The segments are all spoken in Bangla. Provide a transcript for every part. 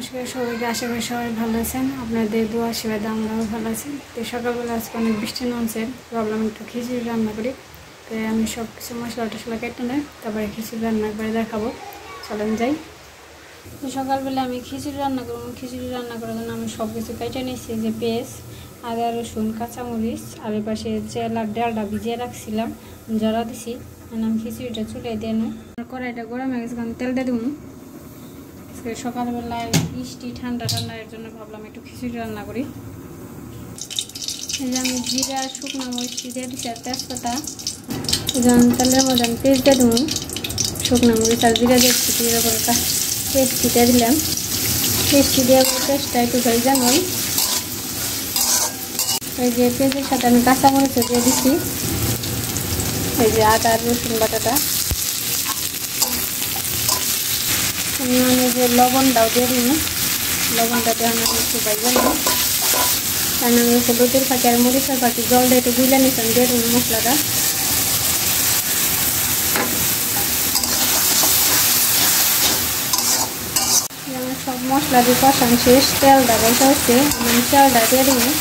সবাইকে আশা করি সবাই ভালো আছেন। আপনাদের দোয়া আশীর্বাদে আমরাও ভালো আছি। তো সকালবেলা আজকে অনেক বৃষ্টি নামছে, ভাবলাম একটু খিচুড়ি রান্না করি। তো আমি সব কিছু মশলা টশলা কেটে নেই, তারপরে খিচুড়ি রান্না করে দেখাবো। চলেন যাই। তো সকালবেলা আমি খিচুড়ি রান্না করবো। খিচুড়ি রান্না করার জন্য আমি সব কিছু কেটে নিচ্ছি, যে পেঁয়াজ, আদা, রসুন, কাঁচামরিচ, আর এই পাশে চেলার ডালটা ভিজিয়ে রাখছিলাম, জড়া দিছি। আমি খিচুড়িটা চুলে দিয়ে নিই। কড়াইটা গরম হয়ে গেছে, আমি তেল দিয়ে দেবো। সকালবেলায় বৃষ্টি ঠান্ডা এর জন্য ভাবলাম একটু খিচুড়ি রান্না করি। এই যে আমি জিরা, শুকনো মরিচ দিয়ে দিচ্ছি আর তেজপাতা। তেলের মধ্যে আমি পেস্ট দিয়ে দেবো, শুকনো মরিচ আর জিরা দিয়ে দিয়ে করে পেস্টটি দিয়ে দিলাম। পেস্টটি দিয়ে পেস্টটা একটু ভেজে যাবো। এই যে পেঁয়াজের সাথে আমি কাঁচামরিচও দিয়ে দিচ্ছি, এই যে আদা রসুন বাটাটা। আমি যে লবণটাও দিয়ে দিই, লবণটা দিয়ে আমি একটু ভেজে নিই। কারণ আমি হলুদের ফাঁকি আর মরিচের ফাঁকি জল দিয়ে একটু গুলে নিতাম, দিয়ে দেবো মশলাটা। আমার সব মশলা দিয়ে কষানো শেষ, তেলটা বসা হচ্ছে। আমি তেলটা দিয়ে দিই,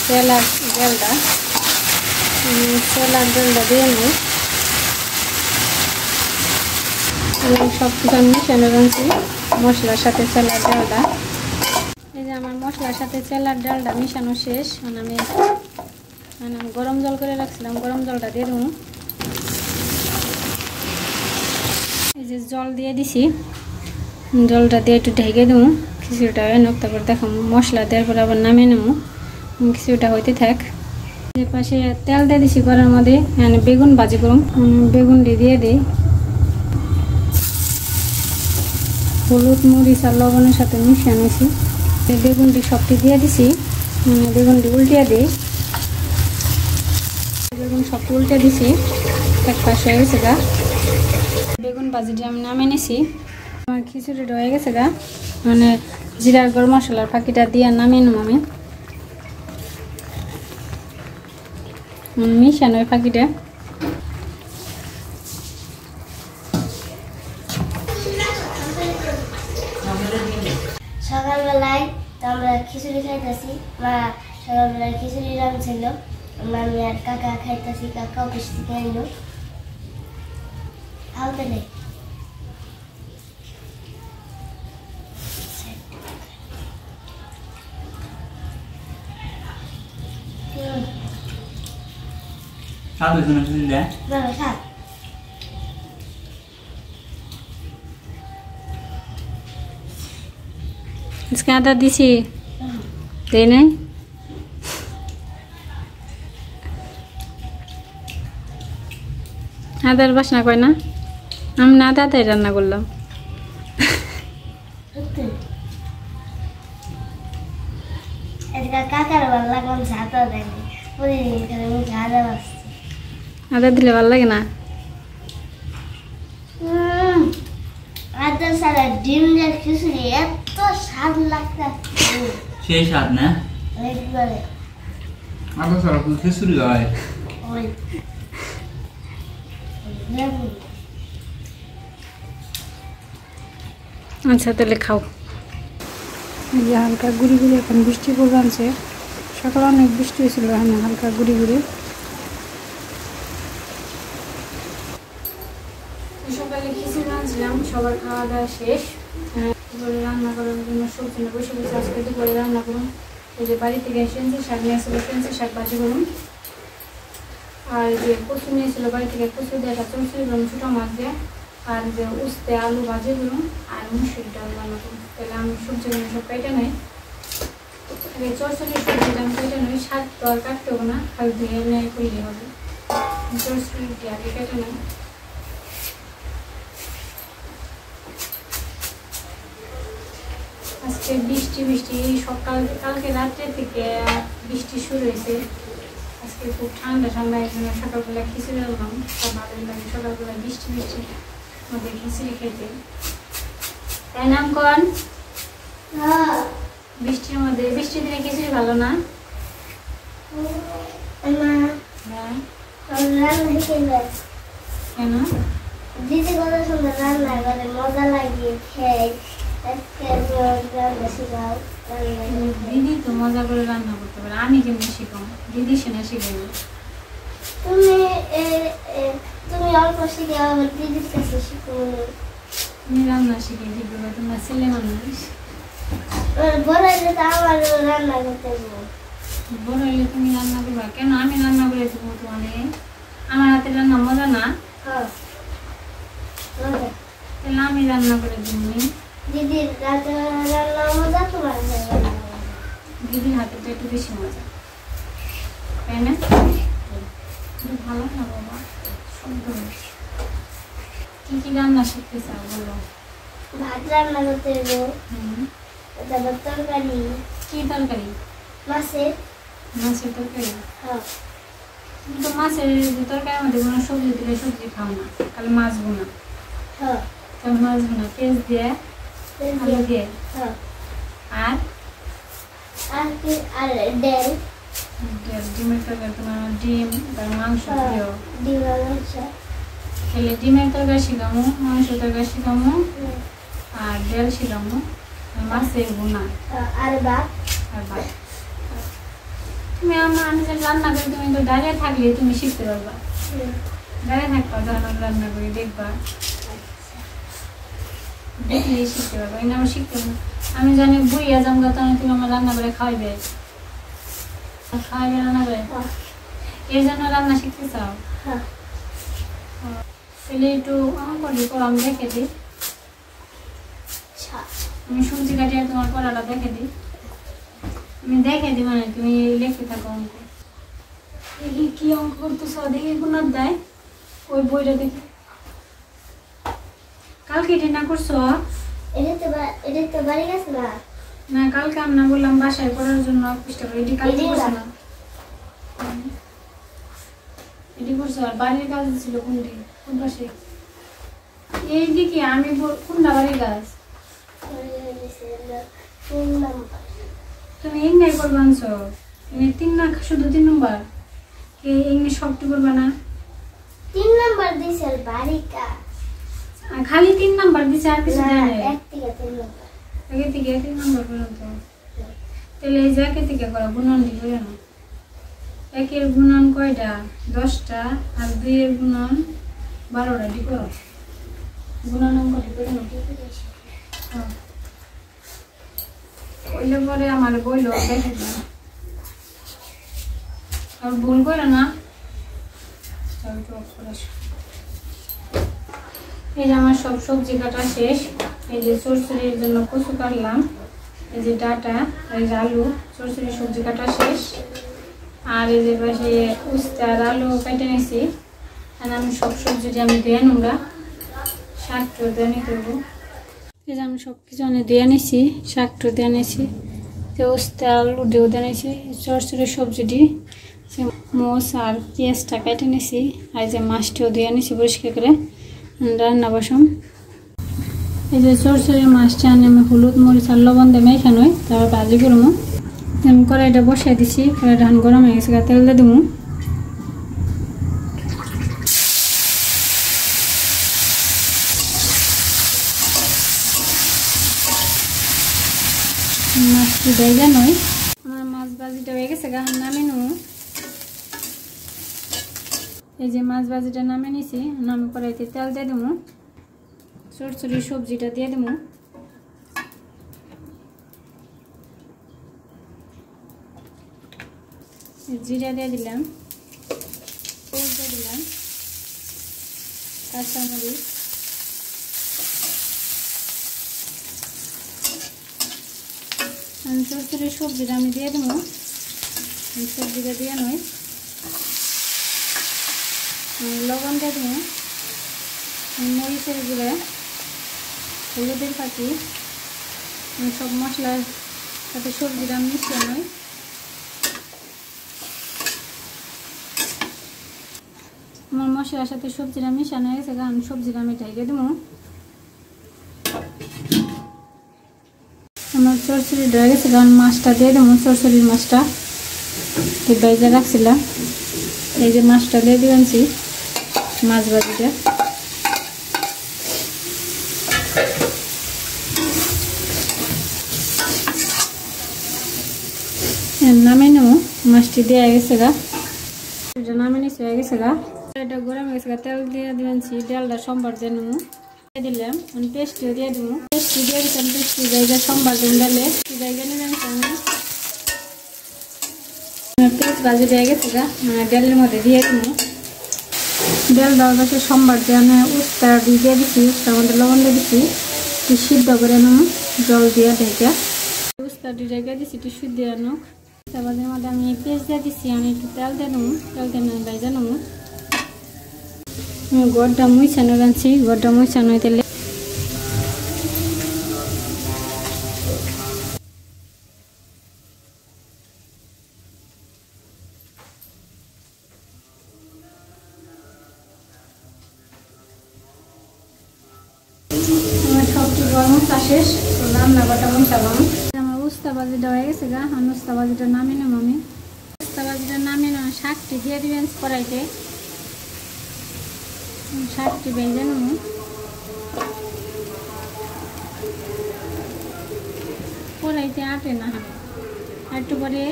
তেল আর জলটা দিয়ে নিই। সব কিছু আমি মিশানো রাখছি মশলার সাথে চেলার ডালটা। এই যে আমার মশলার সাথে চেলার ডালটা মিশানো শেষ। আমি গরম জল করে রাখছিলাম, গরম জলটা দিয়ে দেবো। এই যে জল দিয়ে দিছি, জলটা দিয়ে একটু ঢেকে দেবো। খিচুড়িটা এনে তারপর দেখো মশলা দেওয়ার পর আবার নামিয়ে নেবো। খিচুড়িটা হইতে থাক। এর পাশে তেল দিয়ে দিছি কড়াইয়ের মধ্যে, বেগুন ভাজি করুন। বেগুনটি দিয়ে দিই, হলুদ মরিচ আর লবণের সাথে মিশিয়ে নিয়েছি। বেগুনটি সবটি দিয়ে দিছি, বেগুনটি উল্টিয়ে দিই। বেগুন সবটি উল্টে দিছি, এক পাশ হয়ে গেছে গা। বেগুন ভাজিটি আমি নামিয়ে নিছি। আমার খিচুড়িটা হয়ে গেছে গা, জিরার গরম মশলার ফাঁকিটা দিয়ে নামিয়ে নেব। আমি মিশানো ওই ফাঁকিটা। সকালবেলায় তো আমরা খিচুড়ি খাইতেছি। মা সকালবেলায় খিচুড়ি রাঁধছিল, মামি আর কাকা খাইতেছি। কাকা অফিস থেকে আইলো, খাওয়াতে নেই। আজকে আদা দিছি, দেয় নাই। আদার বাসনা কয় না, আমি না আদাটাই রান্না করলাম। আদা দিলে ভালো লাগে না। আদা ছাড়া ডিম দিয়ে খিচুড়ি এত স্বাদ লাগতেছে, সেই স্বাদ না একবারে। আদা ছাড়া খিচুড়ি হয়। আচ্ছা তাহলে খাও। এই যে হালকা গুড়ি গুড়ি এখন বৃষ্টি পড়ে আনছে। সকালে অনেক বৃষ্টি হয়েছিল, এখন হালকা গুড়ি গুড়ি। সকালে খিচুড়ি রাঁধছিলাম, সবার খাওয়া দাওয়া শেষ। দুপুরে রান্না করার জন্য সবজি বসে বসে আজকে দুপুরে রান্না করুন। এই যে বাড়ি থেকে সেঞ্চি শাক নিয়েছিল, সেঞ্চি শাক ভাজি করুন। আর যে কচু নিয়েছিল বাড়ি থেকে, কচু দিয়ে একটা চলছিল ছোটো মাছ দিয়ে। আর যে উস্তে আলু ভাজি করুন আর মুসুর ডাল রান্না করুন। তাহলে আমি সবজিগুলো সব কেটে নেই। চরচড়ি সবজিটা আমি কেটে নেই, শাক তো আর কাটতে হবে না, খালি ধুয়ে নেয় করলেই হবে। চরচড়িটি আগে কেটে নেই। আজকে বৃষ্টি কালকে রাত্রে থেকে বৃষ্টি শুরু হয়েছে। আজকে খুব ঠান্ডা এই জন্য সকালবেলা খিচুড়ি রান্নাম, খুব ভালোই লাগে সকালবেলা বৃষ্টির মধ্যে খিচুড়ি খেতে। তাই নাম কন? বৃষ্টির মধ্যে, বৃষ্টির দিনে খিচুড়ি ভালো না? কেন? দিদি কত সুন্দর রান্না করে, মজা লাগিয়ে খেয়ে আজকে রান্না শিখাও দিদি তো মজা করে রান্না করতে পারে, আমি কিন্তু শিখাবো, দিদি সেনা শিখাবো। তুমি তুমি অল্প শিখে আমার দিদির কাছে শিখো। তুমি রান্না শিখে দিবে, তোমার ছেলে মানুষ বড় হলে তো আমার রান্না করতে দেবো। বড় হলে তুমি রান্না করবা কেন? আমি রান্না করে দেবো তোমাকে। আমার হাতের রান্না মজা না? হ্যাঁ তাহলে আমি রান্না করে দিবি। দিদির রান্না মজা, তোমার রান্না মজা। দিদির হাতেরটা একটু বেশি মজা, তাই না? ভালো না বাবা, সুন্দর। কি কি রান্না শিখতে চাও বলো? ভাত রান্না করতে দেবো, তারপর তরকারি। কি তরকারি? মাছের। মাছের তরকারি? হ্যাঁ তুমি তো মাছের তরকারির মধ্যে কোনো সবজি দিলে সবজি খাও না, তাহলে মাছ বোনা। হ্যাঁ তাহলে মাছ বোনা পেঁয়াজ দিয়ে, আলু দিয়ে। হ্যাঁ আর আর কি? আর ডাল। ডিমের তরকারি, তোমার ডিম আর মাংস প্রিয়। ডিম আর মাংস। তাহলে ডিমের তরকারি শিখামো, মাংস তরকারি শিখামো, আর ডাল শিখামো, আর মাছের বোনা, আর ভাত। আর ভাত। তুমি আমি যে রান্না করি, তুমি তো দাঁড়িয়ে থাকলে তুমি শিখতে পারবা। দাঁড়িয়ে থাকবা, যখন আমি রান্না করি দেখবা, দেখলেই শিখতে পারবা। কিন্তু আমি শিখতে পারবো, আমি জানি বুড়িয়া জামগা, তখন তুমি আমার রান্না করে খাওয়াইবে, খাওয়াইবে রান্না করে। এর জন্য রান্না শিখতে চাও? তাহলে একটু আমার করি করো, আমি দেখে দিই। আমি সবজি কাটিয়ে তোমার করাটা দেখে দিই, আমি দেখে দিই, মানে তুমি লিখতে থাকো অঙ্ক। দেখি কি অঙ্ক করতেছ, দেখি কোন দেয় ওই বইটা দেখি। কালকে এটা না করছো? এটা তো বাড়ি গেছে না? না, কালকে আমি না বললাম বাসায় করার জন্য পৃষ্ঠা করে, এটি কালকে করছো না? এটি করছো? আর বাড়ির কাজ ছিল কোনটি, কোন পাশে? এইদিকে আমি কোনটা বাড়ির কাজ? তুমি ইংনে করবা আনছো, তুমি 3 না শুধু 3 নম্বর, ইংনে সবটি করবা না? 3 নাম্বার দিছে বাড়ি কাজ, আর খালি 3 নাম্বার দিছে, আর কিছু দেয় না? 1 থেকে 3 নাম্বার। আগে থেকে 3 নাম্বার পর্যন্ত। তাহলে এই যে একে থেকে করো, গুণন দি করে না। 1 এর গুণন কয়টা? 10টা, আর 2 এর গুণন 12টা দি করো। গুণন অঙ্কটি করে না। কইলে পরে আমার বইলো দেখে দিন, আর ভুল করে না। এই যে আমার সব সবজি কাটা শেষ। এই যে চরচড়ির জন্য কচু কাটলাম, এই যে ডাটা, এই যে আলু, চরচড়ি সবজি কাটা শেষ। আর এই যে পাশে উস্তা আর আলু কেটে নিয়েছি। আর আমি সব সবজিটি আমি ধুয়ে নোংরা, শাকটা ধুয়ে নিতে দেবো। এই যে আমি সব কিছু দিয়ে নিয়েছি, শাকটা দিয়ে নিয়েছি, তো উস্তা আলু দিয়ে নিয়েছি, চরচড়ি সবজিটি, মোষ আর পেঁয়াজটা কেটে নিয়েছি, আর যে মাছটাও দিয়ে নিয়েছি পরিষ্কার করে রান্না বসাম। এই যে চরচড়ির মাছটা আনি আমি হলুদ মরিচ আর লবণ দিয়ে মেখে নই, তারপর ভাজি করবো। আমি কড়াইটা বসাই দিছি, কড়াইটা গরম হয়ে গেছে, তেল দিয়ে দেবো। মাছটি দেয় নয়, আমার মাছ ভাজিটা হয়ে গেছে, নামে নেবো। এই যে মাছ ভাজিটা নামে নিছি, নামে কড়াইতে তেল দিয়ে দেবো, চরচড়ি সবজিটা দিয়ে দেবো। জিরা দিয়ে দিলাম, পেঁয়াজ দিয়ে দিলাম, কাঁচামরিচ, চরচড়ি সবজিটা আমি দিয়ে দেবো। সবজিটা দিয়ে নয়, লবণ দিয়ে দেবো, মরিচের গুঁড়া, হলুদের পাতি, সব মশলার সাথে সবজিটা মিশিয়ে নয়। আমার মশলার সাথে সবজিটা মিশানো হয়ে গেছে, আমি সবজিটা আমি ঢেকে দেবো। আমার চরচড়ি হয়ে গেছে, কারণ মাছটা দিয়ে দেবো, চরচড়ির মাছটা ভেজে রাখছিলাম। এই যে মাছটা দিয়ে দিবেনছি, মাছ ভাজিটা। নামে নেবো মাছটি দেওয়া গেছে গা এটা নামে নিচে হয়ে গেছে গা এটা গরম গেছে গা তেল দিয়ে দিবেন ডালটা সোমবার দিয়ে নেবো দিলাম পেস্টও দিয়ে দেবো পেস্টটি দিয়ে দিতাম পেস্টটি জায়গা সোমবার দিন ডালে জায়গা নেবেন পেস্ট ভাজি দিয়ে গেছে গা ডালের মধ্যে দিয়ে দেবো ডাল দেওয়ার পাশে সোমবার দিয়ে আমি উস্তা দিয়ে দিচ্ছি উস্তার মধ্যে লবণ দিয়ে দিচ্ছি একটু সিদ্ধ করে নেবো জল দিয়ে ঢেকে উস্তাটি ঢেকে দিচ্ছি একটু সিদ্ধ আনো ভাজির মধ্যে আমি পেস্ট দিয়ে দিচ্ছি আমি একটু তেল দিয়ে নেবো তেল দিয়ে ভাজা নেবো গড়টা মুছানো রাখছি গড়টা মুছানো তেলে সবজি গরম মশলা শেষ রান্না কটা বসালাম আমার উস্তা ভাজিটা হয়ে গেছে গা আমি উস্তা ভাজিটা নামিয়ে নেব আমি উস্তা ভাজিটা নামিয়ে নেব শাকটি দিয়ে দিবেন কড়াইতে শাকটি ভেজে নেব কড়াইতে আটে না হবে একটু পরে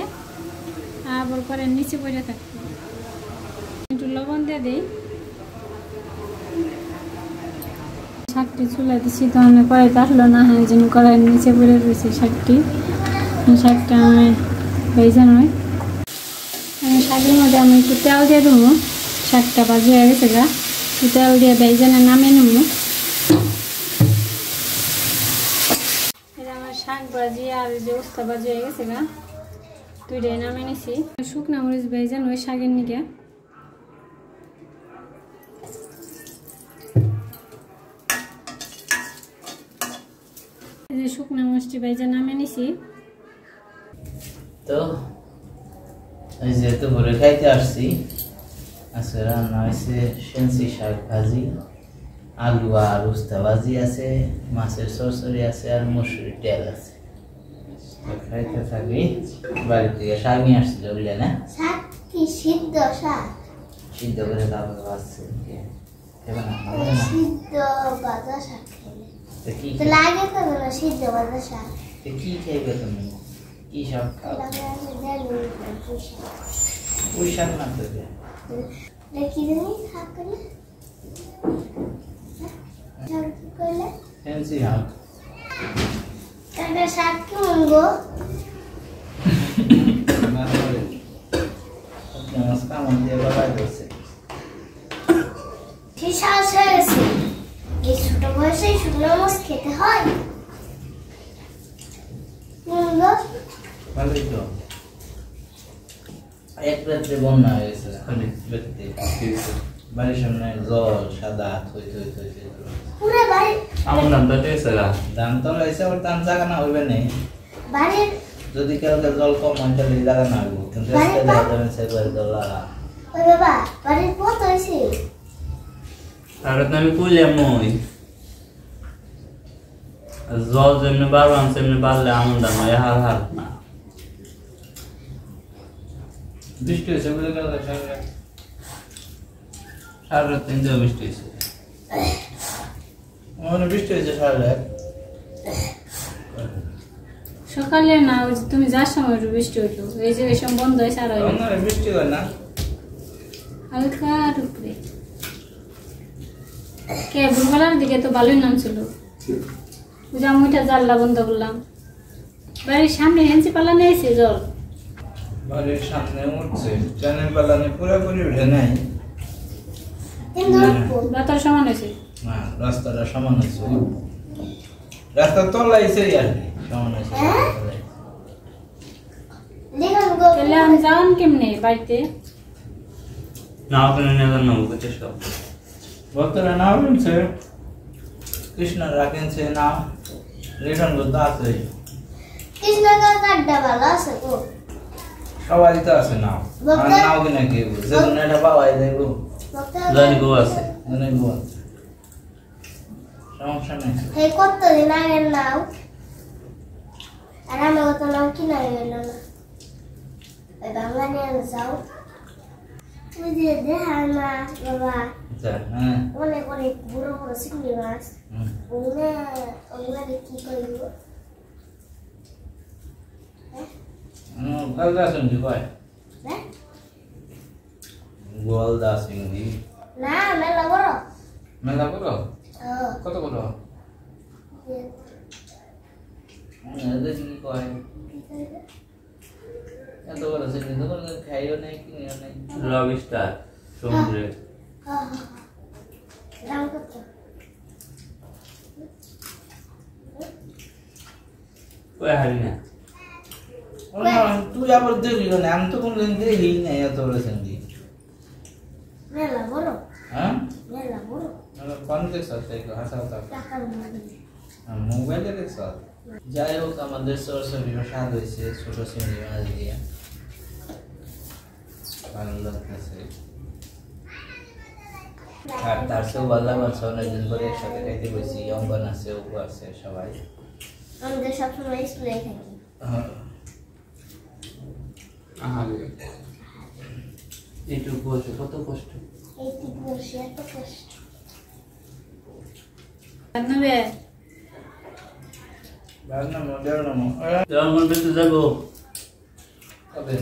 আবার করে নিচে পড়ে থাকবে একটু লবণ দিয়ে দিই শাকটি চুলা দিচ্ছি তো আমি কড়াইতে আসলো না হয় যেন কড়াইয়ের নিচে পড়ে রয়েছে শাকটা আমি ভেজে নয় আমি শাকের মধ্যে আমি একটু তেল দিয়ে দেবো শাকটা ভাজি হয়ে গেছে গা একটু তেল দিয়ে ভেজে নামিয়ে নেব এটা আমার শাক ভাজি আর যে উস্তা ভাজি হয়ে গেছে গা দুইটাই নামিয়ে নিছি শুকনো মরিচ ভেজে নয় শাকের নিকে শুকনো মরিচটি ভেজে নামিয়ে নিছি তো এই যে দুপুরে খাইতে আসছি আজকে রান্না হয়েছে সেন্সি শাক ভাজি আলু আর উস্তা ভাজি আছে মাছের চরচড়ি আছে আর মসুরির ডাল আছে খাইতে থাকি বাড়ি থেকে শাক নিয়ে আসছিল বুঝলে না শাক কি সিদ্ধ শাক সিদ্ধ করে তারপর ভাজছে সিদ্ধ ভাজা শাক খেলে কি তো লাগে তো না সিদ্ধ ভাজা শাক কি খাইবে তুমি কি শাক খাও পুঁই শাক না তো কি জানি শাক করলে শাক করলে সেন্সি শাক কাকা শাক কেমন গো নমস্কার মন্দিরে বাবাই বলছে ঠিক সাহস হয়ে গেছে এই ছোট বয়সে শুকনো মাছ খেতে হয় ভালোই তো এক রাত্রে বন্যা হয়ে গেছে ব্যক্তি বাড়ির সামনে জল সাদা থই থই থই পুরো বাড়ি আমার দামটা দিয়েছে গা দাম তো রয়েছে ওর দাম জায়গা না হইবে নেই বাড়ির যদি কেউ জল কম হয় তাহলে জায়গা না হইব কিন্তু আজকে দেখা যাবে সেবার জল ওই বাবা বাড়ির কত হয়েছে আর আমি কইলাম নই জল যেমনি বাড়লাম সেমনি বাড়লে আমার দাম হয় হার হার না বৃষ্টি হয়েছে বলে গেল সাড়ে রাত 3 বৃষ্টি হয়েছে মনে বৃষ্টি হয়েছে সাড়ে সকালে না ওই যে তুমি যার সময় একটু বৃষ্টি হইলো এই যে এই সময় বন্ধ হয়েছে আর বৃষ্টি হয় না হালকা উপরে কে ভোরবেলার দিকে তো ভালোই নাম ছিল পূজা মুইটা জানলা বন্ধ করলাম বাড়ির সামনে হেঁচি পালানো এসে জল বাড়ির সামনে উঠছে চানের পালানে পুরোপুরি উঠে নাই বাতার সমান হয়েছে না রাস্তাটা সমান হয়েছে রাস্তার তলাইছে আর কি সমান হয়েছে তাহলে আমি যাওয়ান কেমনে বাড়িতে না ওখানে নেওয়ার নাম বুঝে সব ভক্তরা নাও কিনছে কৃষ্ণ রাখেনছে নাও রিটার্ন করতে আছে কৃষ্ণ কাকারটা ভালো আছে গো সবাই তো আছে নাও আর নাও কিনা কি সেজন্য এটা পাওয়াই দেব জানি গো আছে মানে গো সমস্যা নেই এই কতদিন আগের নাও আর আমার তো নাও কিনা গেল না ওই বাংলা নিয়ে যাও তুই যে দেখা না বাবা আচ্ছা হ্যাঁ অনেক অনেক বড় বড় চিংড়ি মাছ ওগুলা কি করবো গলদা সিংহি কয় হ্যাঁ গলদা সিংহি না মেলা বড় মেলা বড় ও কত বড় দেখি কি কয় এত বড় সিংহি তো কোনো খাইও নাই কিনিও নাই লবস্টার সমুদ্রে দাম কত কই হারি না তুই আবার দেখলি না আমি তো কোনদিন দেখি নাই এত বড় সিংহি মেলা বড় হ্যাঁ মেলা বড় কোন দেখছ তাই হাসা হাসা টাকা মনে মোবাইলে দেখছ যাই হোক আমাদের সরসরি স্বাদ হয়েছে ছোট চিংড়ি মাছ দিয়ে ভালো লাগতেছে আর তার চেয়েও ভালো লাগছে অনেকদিন পরে একসাথে খাইতে বসি অঙ্গন আছে উপু আছে সবাই আমাদের সবসময় স্কুলে থাকি এইটুকু বসে কত কষ্ট এইটুকু বসে এত কষ্ট নেবে মন পেতে যাবো কবে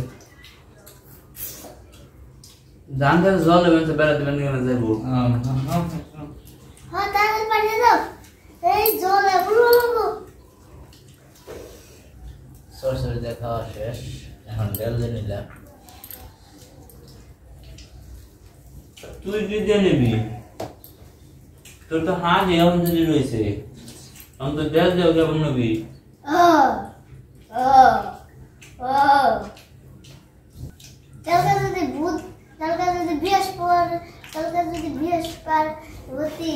ধান খেতে জল দেবেন বেড়াতে বেড়াতে কেন যাবো হ্যাঁ তাহলে পাঠিয়ে দাও এই জল এগুলো সরসরি দিয়ে খাওয়া শেষ এখন ডেল দিয়ে নিলাম তুই কি দিয়ে নিবি তোর তো হাত এমন যদি রয়েছে আমি তো দেশ দেও কেমন নবি ও ও ও কালকে যদি বুধ কালকে যদি বৃহস্পতি কালকে যদি বৃহস্পতি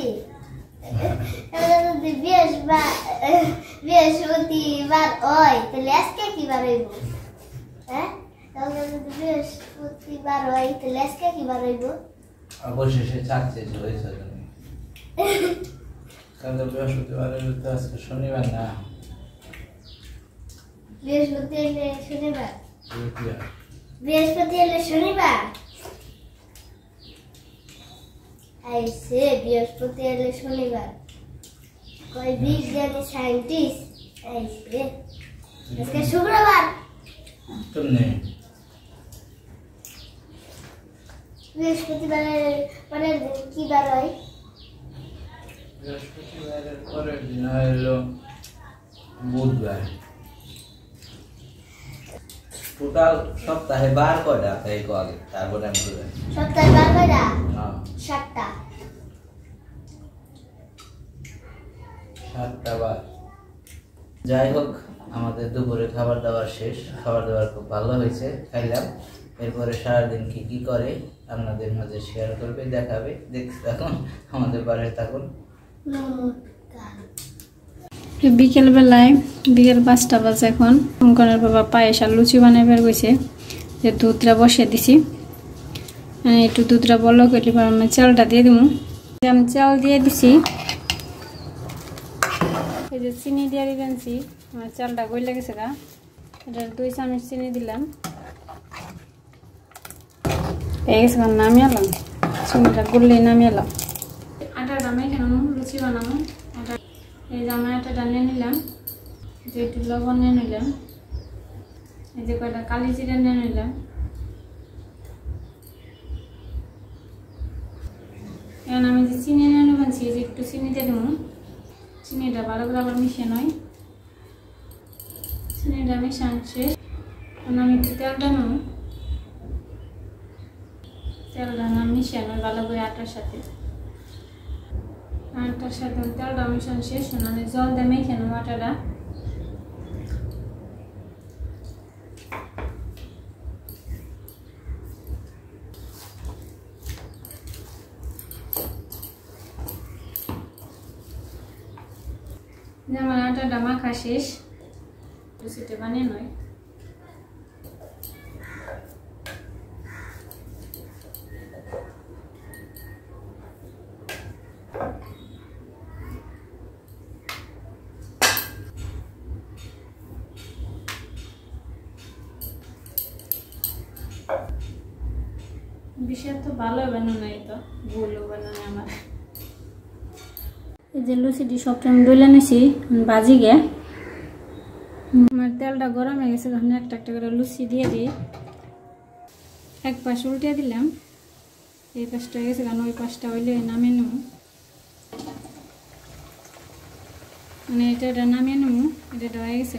কালকে যদি বৃহস্পতিবার হয় তাহলে আজকে কি বার হইব হ্যাঁ কালকে যদি বৃহস্পতিবার হয় তাহলে আজকে কি বার হইব অবশেষে চাচ্ছে হয়েছে তুমি কালকে বৃহস্পতিবার তো আজকে শনিবার না বৃহস্পতি এলে শনিবার বৃহস্পতিবার বৃহস্পতি এলে শনিবার আইসে বৃহস্পতি এলে শনিবার কই বিজ্ঞানী সায়েন্টিস্ট আইসে আজকে শুক্রবার তুমি বৃহস্পতিবারের পরের দিন কি বার হয় বৃহস্পতিবারের পরের দিন হলো বুধবার টোটাল সপ্তাহে বার কয়টা তাই আগে তারপরে আমি বলবেন সপ্তাহে বার কয়টা হ্যাঁ 7টা 7টা বার যাই হোক আমাদের দুপুরে খাবার দাবার শেষ খাবার দাবার খুব ভালো হয়েছে খাইলাম এরপরে সারাদিন কি কি করে আপনাদের মাঝে শেয়ার করবে দেখাবে দেখতে থাকুন আমাদের বাড়িতে থাকুন বিকেল বেলায় বিকেল 5টা বাজে এখন অঙ্কনের বাবা পায়েস আর লুচি বানিয়ে বের গেছে যে দুধটা বসিয়ে দিছি একটু দুধটা বলো কেটে পর আমি চালটা দিয়ে দিব আমি চাল দিয়ে দিছি এই যে চিনি দিয়ে দিবেনছি আমার চালটা গইলে গেছে গা এটা 2 চামচ চিনি দিলাম এই গেছে নামিয়ে এলাম চিনিটা গুললেই নামিয়ে এলাম আটাটা মেখে নেব লুচি বানাবো এই যে আমি আটাটা নিয়ে নিলাম যে একটু লবণ নিয়ে নিলাম এই যে কয়টা কালি জিরা নিয়ে নিলাম এখন আমি যে চিনি নিয়ে নেবেছি যে একটু চিনিতে দেবো চিনিটা ভালো করে আবার মিশিয়ে নয় চিনিটা মিশানো শেষ এখন আমি একটু তেলটা নেব তেলটা না মিশিয়ে নয় ভালো করে আটার সাথে তেলটা মিশানো শেষ মানে জল দিয়ে মেখে নেব আটাটা যেমন আটাটা মাখা শেষ লুচিটা বানিয়ে নয় বিষয় তো ভালো বানানো নাই তো ভুলও বানানো আমার এই যে লুচিটি সবটা আমি ডলে নিছি বাজি গে আমার তেলটা গরম হয়ে গেছে, তখন একটা একটা করে লুচি দিয়ে দিই। এক পাশ উল্টে দিলাম, এই পাশটা হয়ে গেছে, কারণ ওই পাশটা হইলে নামিয়ে নেব, মানে এটা নামিয়ে নেব, এটা হয়ে গেছে।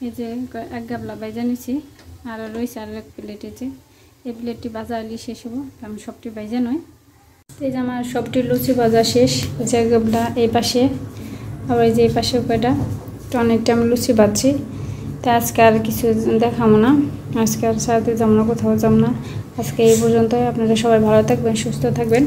এই যে এক গাবলা বাইজা নিছি, আর রয়েছে আর এক প্লেট। এই প্লেটটি ভাজা হলে শেষ হবো, কারণ সবটি বাইজা নয়। এই যে আমার সবটি লুচি ভাজা শেষ। যে এক গাবলা এই পাশে, আবার এই যে এই পাশে কয়টা, তো অনেকটা আমি লুচি ভাজছি। তা আজকে আর কিছু দেখাবো না, আজকে আর সারাতে যাবো না, কোথাও যাবো না। আজকে এই পর্যন্ত। আপনারা সবাই ভালো থাকবেন, সুস্থ থাকবেন।